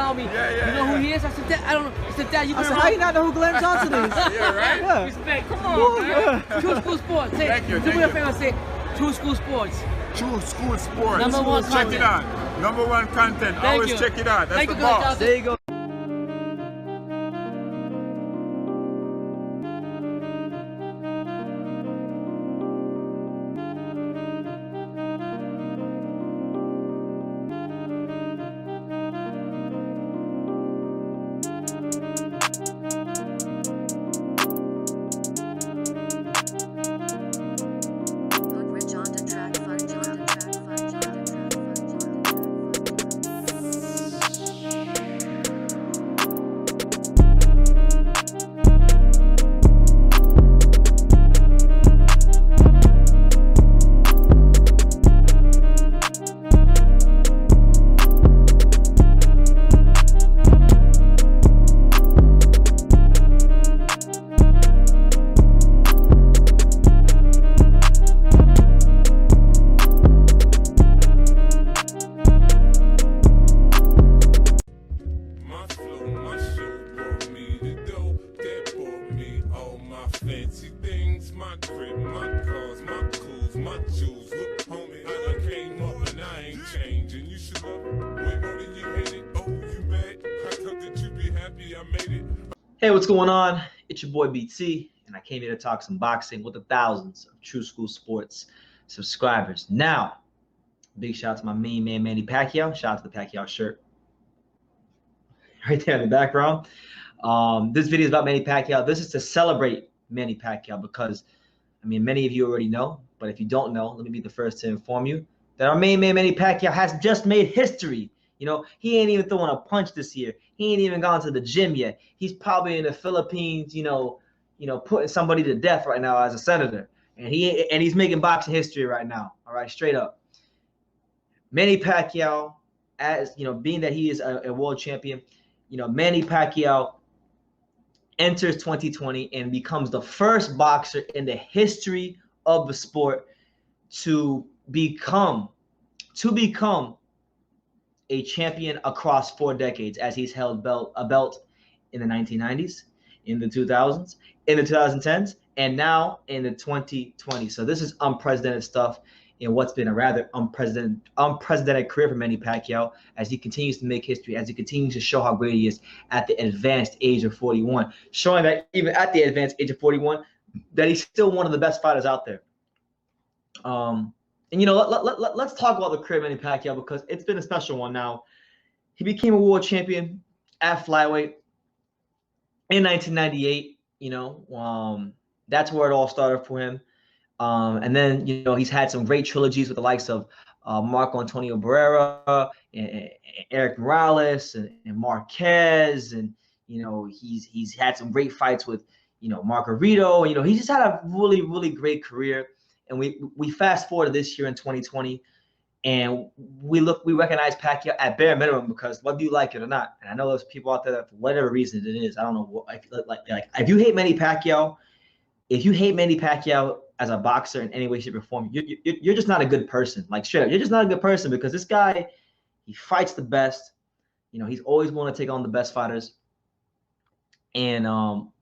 around me. You know who he is? I said, Dad, I don't know. I said, Dad, you been around. How you not know who Glenn Johnson is? Yeah, right? Yeah. Respect. Come on, man. True School Sports. Say, thank you. Do me a favor. Say, True School Sports. True School Sports. Number one Check content. it out. Number one content. Thank Always you. check it out. That's Thank the you, boss. There you go. Fancy things, my crib, my cars, my clothes, my jewels. Look, homie, I done came up and I ain't changing. You should love it way more than you hate it. Oh, you mad? I thought that you be happy I made it. Hey, what's going on? It's your boy BT, and I came here to talk some boxing with the thousands of True School Sports subscribers. Now, big shout out to my main man, Manny Pacquiao. Shout out to the Pacquiao shirt right there in the background. This video is about Manny Pacquiao. This is to celebrate Manny Pacquiao because, I mean, many of you already know, but if you don't know, let me be the first to inform you that our main man, Manny Pacquiao, has just made history. You know, he ain't even throwing a punch this year. He ain't even gone to the gym yet. He's probably in the Philippines, you know, putting somebody to death right now as a senator. And he's making boxing history right now. All right, straight up. Manny Pacquiao, as you know, being that he is a world champion, you know, Manny Pacquiao enters 2020 and becomes the first boxer in the history of the sport to become a champion across 4 decades, as he's held a belt in the 1990s, in the 2000s, in the 2010s, and now in the 2020s. So this is unprecedented stuff in what's been a rather unprecedented career for Manny Pacquiao, as he continues to make history, as he continues to show how great he is at the advanced age of 41, showing that even at the advanced age of 41, that he's still one of the best fighters out there. And you know, let's talk about the career of Manny Pacquiao, because it's been a special one. Now, he became a world champion at flyweight in 1998. You know, that's where it all started for him. And then, you know, he's had some great trilogies with the likes of Marco Antonio Barrera, and Eric Morales, and Marquez, and you know, he's had some great fights with, you know, Margarito. You know, he's just had a really great career. And we fast forward to this year in 2020, and we recognize Pacquiao at bare minimum, because whether you like it or not, and I know there's people out there that for whatever reason it is, I don't know, like if you hate Manny Pacquiao, as a boxer in any way, shape, or form, you're just not a good person. Like, straight up, you're just not a good person, because this guy, he fights the best. You know, he's always going to take on the best fighters. And,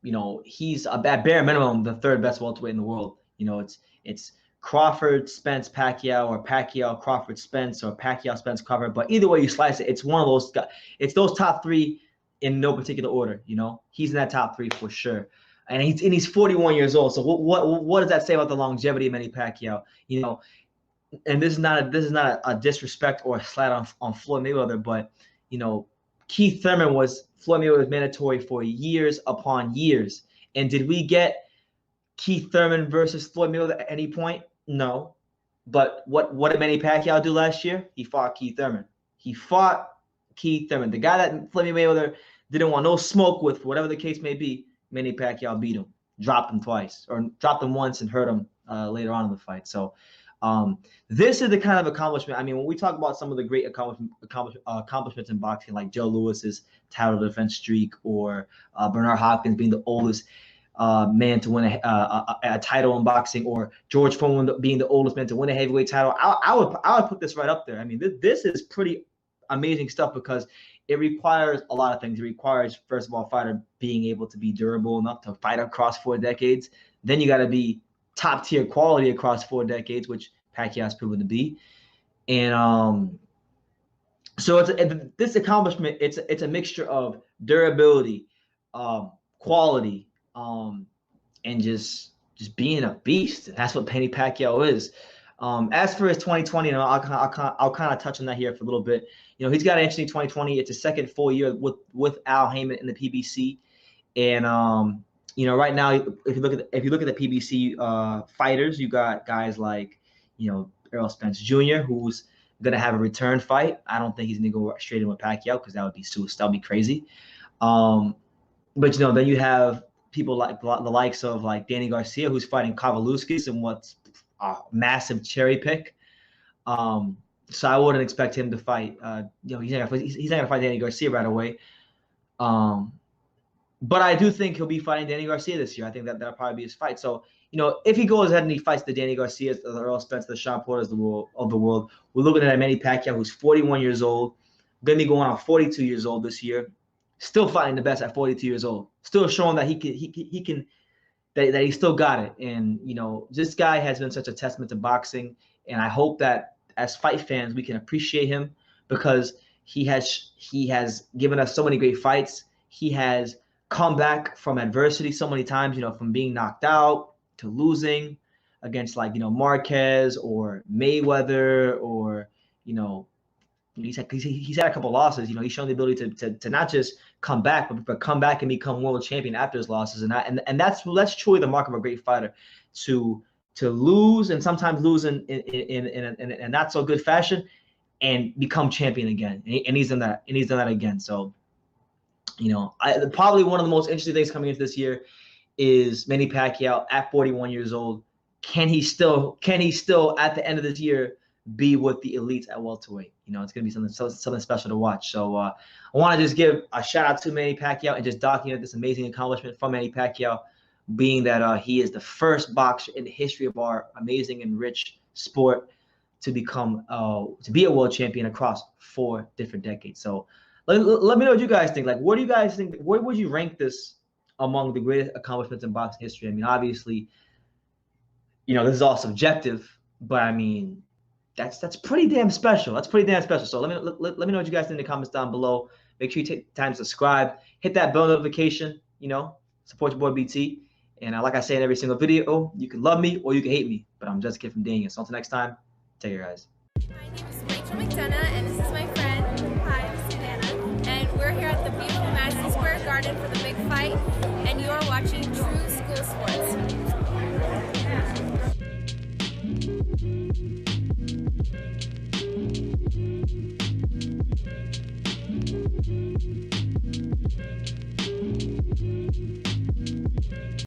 you know, he's at bare minimum the 3rd best welterweight in the world. You know, it's Crawford, Spence, Pacquiao, or Pacquiao, Crawford, Spence, or Pacquiao, Spence, Crawford. But either way you slice it, it's one of those guys. It's those top 3 in no particular order. You know, he's in that top 3 for sure. And he's 41 years old. So what does that say about the longevity of Manny Pacquiao? You know, and this is not a disrespect or a slight on Floyd Mayweather, but you know, Keith Thurman was Floyd Mayweather's mandatory for years upon years. And did we get Keith Thurman versus Floyd Mayweather at any point? No. But what did Manny Pacquiao do last year? He fought Keith Thurman. The guy that Floyd Mayweather didn't want no smoke with, whatever the case may be. Manny Pacquiao beat him, dropped him twice, or dropped him once and hurt him later on in the fight. So this is the kind of accomplishment. I mean, when we talk about some of the great accomplishments in boxing, like Joe Lewis's title defense streak, or Bernard Hopkins being the oldest man to win a title in boxing, or George Foreman being the oldest man to win a heavyweight title, I would put this right up there. I mean, this is pretty amazing stuff, because it requires a lot of things. It requires, first of all, a fighter being able to be durable enough to fight across 4 decades. Then you got to be top tier quality across 4 decades, which Pacquiao has proven to be. And so this accomplishment, it's a mixture of durability, quality, and just being a beast. That's what Manny Pacquiao is. As for his 2020, I'll kind of touch on that here for a little bit. He's got an interesting 2020. It's his second full year with Al Heyman in the PBC, and right now, if you look at the PBC fighters, you got guys like Errol Spence Jr., who's gonna have a return fight. I don't think he's gonna go straight in with Pacquiao because that would be suicide. That would be crazy. But then you have people like the likes of like Danny Garcia, who's fighting Kavaluskis in what's a massive cherry pick. So I wouldn't expect him to fight. He's not gonna fight Danny Garcia right away. But I do think he'll be fighting Danny Garcia this year. I think that'll probably be his fight. So if he goes ahead and he fights the Danny Garcias, the Earl Spence, the Sean Porters of the world, we're looking at a Manny Pacquiao who's 41 years old, gonna be going on 42 years old this year, still fighting the best at 42 years old, still showing that he can that he still got it. And this guy has been such a testament to boxing, and I hope that as fight fans we can appreciate him because he has given us so many great fights. He has come back from adversity so many times, from being knocked out to losing against Marquez or Mayweather, or he's had a couple losses. He's shown the ability to not just come back, but come back and become world champion after his losses. And that's truly the mark of a great fighter, to lose, and sometimes lose in a not so good fashion, and become champion again. And he's done that. And he's done that again. So probably one of the most interesting things coming into this year is Manny Pacquiao at 41 years old. Can he still at the end of this year be with the elites at welterweight? It's gonna be something special to watch. So I want to just give a shout out to Manny Pacquiao and just document this amazing accomplishment from Manny Pacquiao, being that he is the first boxer in the history of our amazing and rich sport to be a world champion across 4 different decades. So let me know what you guys think. What do you guys think? Where would you rank this among the greatest accomplishments in boxing history? I mean, obviously, this is all subjective, but I mean, that's pretty damn special. That's pretty damn special. So let me know what you guys think in the comments down below. Make sure you take time to subscribe, hit that bell notification. Support your boy BT. And like I say in every single video, you can love me or you can hate me, but I'm just a kid from Daniel. So until next time, take care, guys. My name is Rachel McDonough, and this is my friend. Hi, I'm Savannah, and we're here at the beautiful Madison Square Garden for the big fight, and you are watching True School Sports.